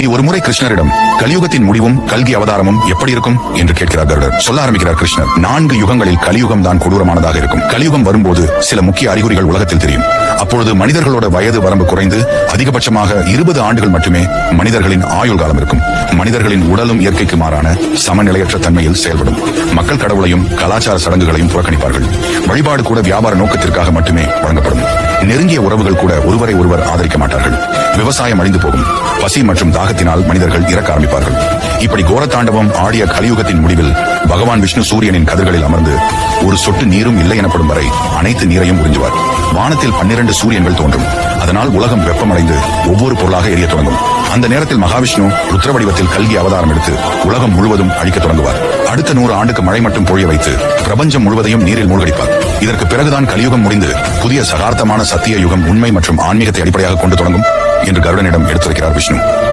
ஒரு முறை கிருஷ்ணரிடம் கலியுகத்தின் முடிவும் கல்கி அவதாரமும் எப்படி இருக்கும் என்று கேட்கிறார் கருடர். சொல்ல ஆரம்பிக்கிறார் கிருஷ்ணர், 4 யுகங்களில் கலியுகம் தான் கொடூரமானதாக இருக்கும். கலியுகம் வரும்போது சில முக்கிய அறிகுறிகள் உலகத்தில் தெரியும். அப்பொழுது மனிதர்களோட வயது வரம்பு குறைந்து அதிகபட்சமாக 20 ஆண்டுகள் மட்டுமே மனிதர்களின் ஆயுள் காலம் இருக்கும். மனிதர்களின் உடலும் இயற்கைக்கு மாறான சமநிலையற்ற தன்மையில் செயல்படும். மக்கள் கடவுளையும் கலாச்சார சடங்குகளையும் புறக்கணிப்பார்கள். வழிபாடு கூட வியாபார நோக்கத்திற்காக மட்டுமே வழங்கப்படும். நெருங்கிய உறவுகள் கூட ஒருவரை ஒருவர் ஆதரிக்க மாட்டார்கள். விவசாயம் அழிந்து போகும். பசி மற்றும் தாகத்தினால் மனிதர்கள் இறக்க ஆரம்பிப்பார்கள். இப்படி கோரத்தாண்டவம் ஆடிய கலியுகத்தின் முடிவில் பகவான் விஷ்ணு சூரியனின் கதிர்களில் அமர்ந்து ஒரு சொட்டு நீரும் இல்லை எனப்படும் வரை அனைத்து நீரையும் உறிஞ்சுவார். வானத்தில் 12 சூரியன்கள் தோன்றும். அதனால் உலகம் வெப்பமடைந்து ஒவ்வொரு பொருளாக எரிய தொடங்கும். அந்த நேரத்தில் மகாவிஷ்ணு ருத்ர வடிவத்தில் கல்கி அவதாரம் எடுத்து உலகம் முழுவதும் அழிக்க தொடங்குவார். அடுத்த 100 ஆண்டுக்கு மழை மட்டும் பொழிய வைத்து பிரபஞ்சம் முழுவதையும் நீரில் மூழ்கடிப்பார். இதற்கு பிறகுதான் கலியுகம் முடிந்து புதிய சகார்த்தமான சத்திய யுகம் உண்மை மற்றும் ஆன்மீகத்தை அடிப்படையாக கொண்டு தொடங்கும் என்று கருடனிடம் எடுத்துரைக்கிறார் விஷ்ணு.